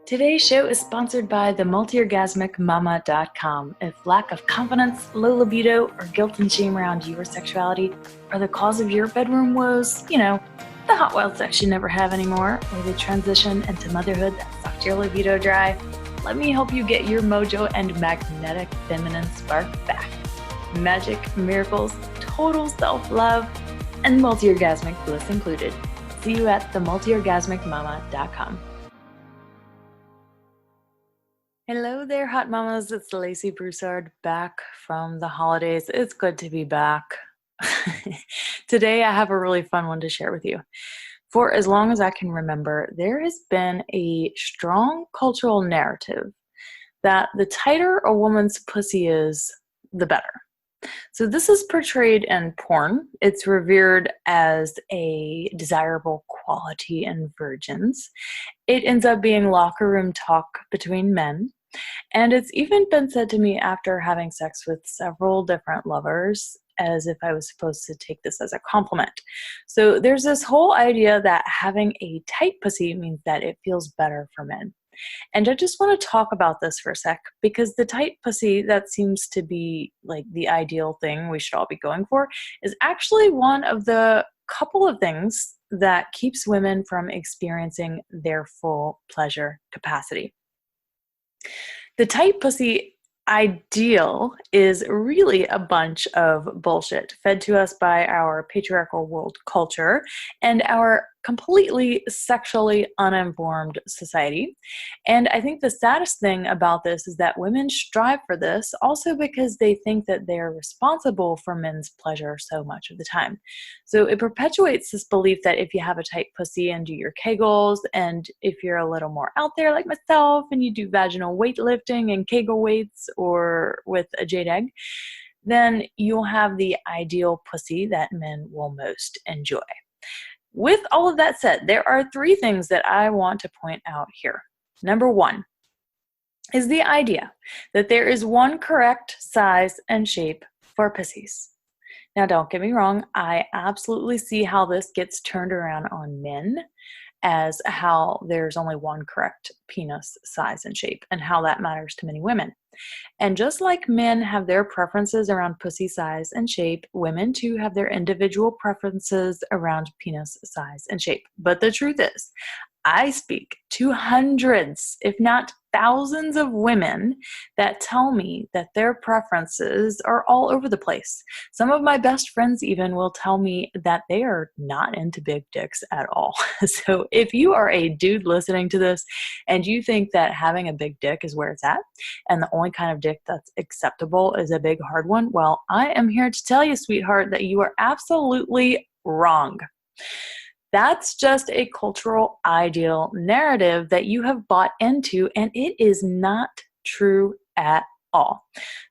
Today's show is sponsored by the multiorgasmicmama.com. If lack of confidence, low libido, or guilt and shame around your sexuality are the cause of your bedroom woes, the hot wild sex you never have anymore, or the transition into motherhood that sucked your libido dry, let me help you get your mojo and magnetic feminine spark back. Magic, miracles, total self-love, and multi-orgasmic bliss included. See you at themultiorgasmicmama.com. Hello there, hot mamas. It's Lacey Broussard back from the holidays. It's good to be back. Today I have a really fun one to share with you. For as long as I can remember, there has been a strong cultural narrative that the tighter a woman's pussy is, the better. So this is portrayed in porn. It's revered as a desirable quality in virgins. It ends up being locker room talk between men. And it's even been said to me after having sex with several different lovers, as if I was supposed to take this as a compliment. So there's this whole idea that having a tight pussy means that it feels better for men. And I just want to talk about this for a sec, because the tight pussy that seems to be like the ideal thing we should all be going for is actually one of the couple of things that keeps women from experiencing their full pleasure capacity. The tight pussy ideal is really a bunch of bullshit fed to us by our patriarchal world culture and our completely sexually uninformed society. And I think the saddest thing about this is that women strive for this also because they think that they're responsible for men's pleasure so much of the time. So it perpetuates this belief that if you have a tight pussy and do your Kegels, and if you're a little more out there like myself and you do vaginal weightlifting and Kegel weights or with a jade egg, then you'll have the ideal pussy that men will most enjoy. With all of that said, there are three things that I want to point out here. Number one is the idea that there is one correct size and shape for pussies. Now, don't get me wrong, I absolutely see how this gets turned around on men as how there's only one correct penis size and shape, and how that matters to many women. And just like men have their preferences around pussy size and shape, women too have their individual preferences around penis size and shape. But the truth is, I speak to hundreds, if not thousands of women that tell me that their preferences are all over the place. Some of my best friends even will tell me that they are not into big dicks at all. So if you are a dude listening to this and you think that having a big dick is where it's at, and the only kind of dick that's acceptable is a big hard one, well, I am here to tell you, sweetheart, that you are absolutely wrong. That's just a cultural ideal narrative that you have bought into, and it is not true at all.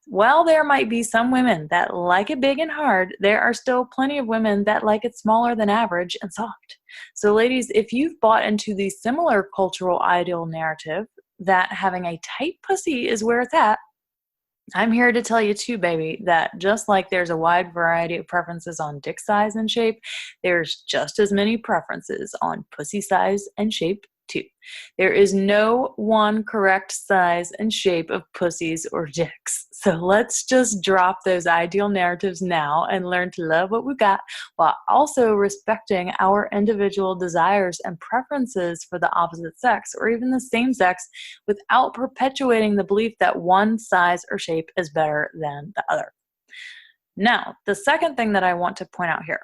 While there might be some women that like it big and hard, there are still plenty of women that like it smaller than average and soft. So ladies, if you've bought into the similar cultural ideal narrative that having a tight pussy is where it's at, I'm here to tell you too, baby, that just like there's a wide variety of preferences on dick size and shape, there's just as many preferences on pussy size and shape too. There is no one correct size and shape of pussies or dicks. So let's just drop those ideal narratives now and learn to love what we got, while also respecting our individual desires and preferences for the opposite sex or even the same sex, without perpetuating the belief that one size or shape is better than the other. Now, the second thing that I want to point out here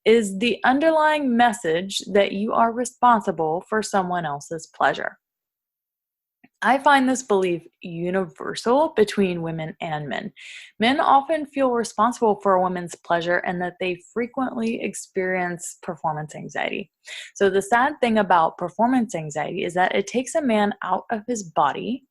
is the underlying message that you are responsible for someone else's pleasure. I find this belief universal between women and men. Men often feel responsible for a woman's pleasure and that they frequently experience performance anxiety. So the sad thing about performance anxiety is that it takes a man out of his body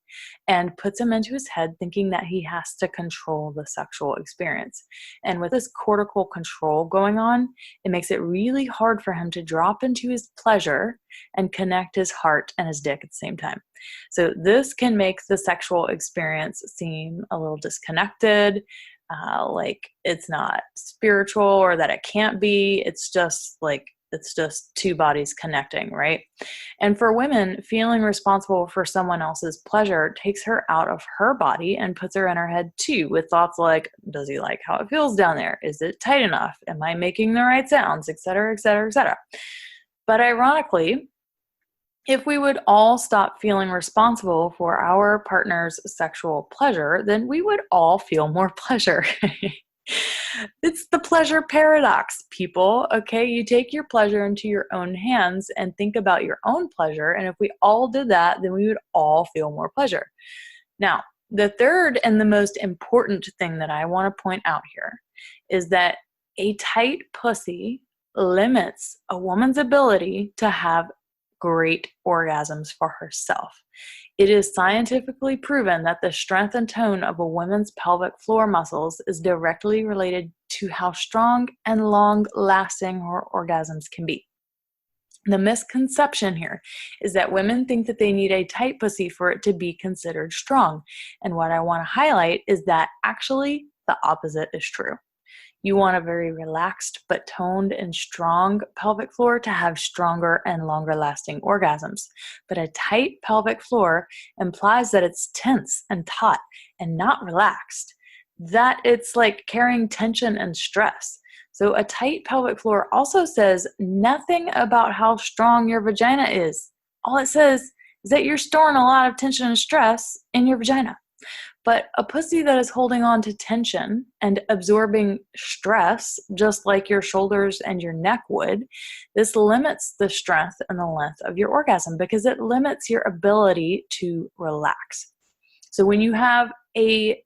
and puts him into his head thinking that he has to control the sexual experience. And with this cortical control going on, it makes it really hard for him to drop into his pleasure and connect his heart and his dick at the same time. So this can make the sexual experience seem a little disconnected, like it's not spiritual or that it can't be. It's just like It's just two bodies connecting, right? And for women, feeling responsible for someone else's pleasure takes her out of her body and puts her in her head too, with thoughts like, does he like how it feels down there? Is it tight enough? Am I making the right sounds? Etc., etc., etc. But ironically, if we would all stop feeling responsible for our partner's sexual pleasure, then we would all feel more pleasure. It's the pleasure paradox, people. Okay, you take your pleasure into your own hands and think about your own pleasure. And if we all did that, then we would all feel more pleasure. Now, the third and the most important thing that I want to point out here is that a tight pussy limits a woman's ability to have great orgasms for herself. It is scientifically proven that the strength and tone of a woman's pelvic floor muscles is directly related to how strong and long-lasting her orgasms can be. The misconception here is that women think that they need a tight pussy for it to be considered strong. And what I want to highlight is that actually the opposite is true. You want a very relaxed but toned and strong pelvic floor to have stronger and longer lasting orgasms. But a tight pelvic floor implies that it's tense and taut and not relaxed, that it's like carrying tension and stress. So a tight pelvic floor also says nothing about how strong your vagina is. All it says is that you're storing a lot of tension and stress in your vagina. But a pussy that is holding on to tension and absorbing stress, just like your shoulders and your neck would, this limits the strength and the length of your orgasm because it limits your ability to relax. So when you have a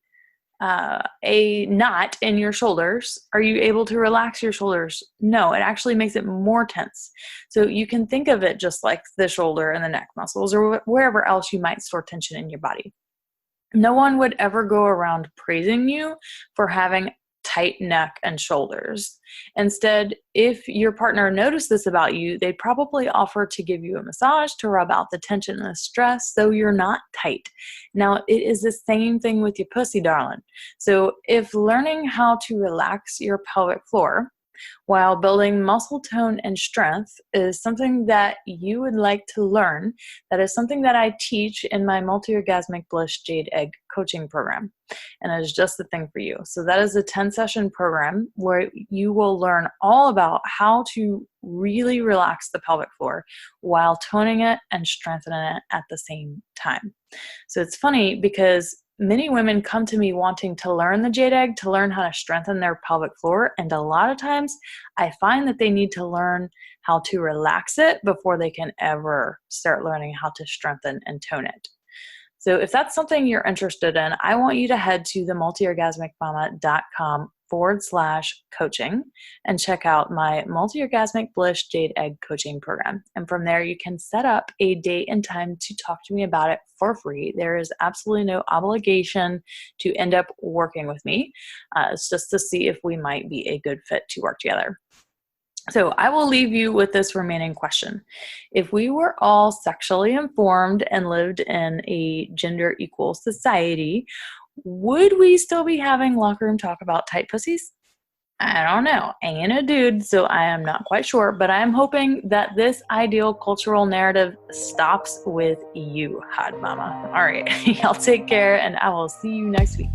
knot in your shoulders, are you able to relax your shoulders? No, it actually makes it more tense. So you can think of it just like the shoulder and the neck muscles or wherever else you might store tension in your body. No one would ever go around praising you for having tight neck and shoulders. Instead, if your partner noticed this about you, they'd probably offer to give you a massage to rub out the tension and the stress so you're not tight. Now, it is the same thing with your pussy, darling. So if learning how to relax your pelvic floor while building muscle tone and strength is something that you would like to learn, that is something that I teach in my multi-orgasmic bliss jade egg coaching program. And it is just the thing for you. So that is a 10-session program where you will learn all about how to really relax the pelvic floor while toning it and strengthening it at the same time. So it's funny because many women come to me wanting to learn the jade egg, to learn how to strengthen their pelvic floor. And a lot of times I find that they need to learn how to relax it before they can ever start learning how to strengthen and tone it. So if that's something you're interested in, I want you to head to themultiorgasmicmama.com/coaching and check out my multi-orgasmic bliss jade egg coaching program. And from there, you can set up a date and time to talk to me about it for free. There is absolutely no obligation to end up working with me. It's just to see if we might be a good fit to work together. So I will leave you with this remaining question. If we were all sexually informed and lived in a gender equal society, would we still be having locker room talk about tight pussies? I don't know. I ain't a dude, so I am not quite sure, but I'm hoping that this ideal cultural narrative stops with you, hot mama. All right, y'all take care, and I will see you next week.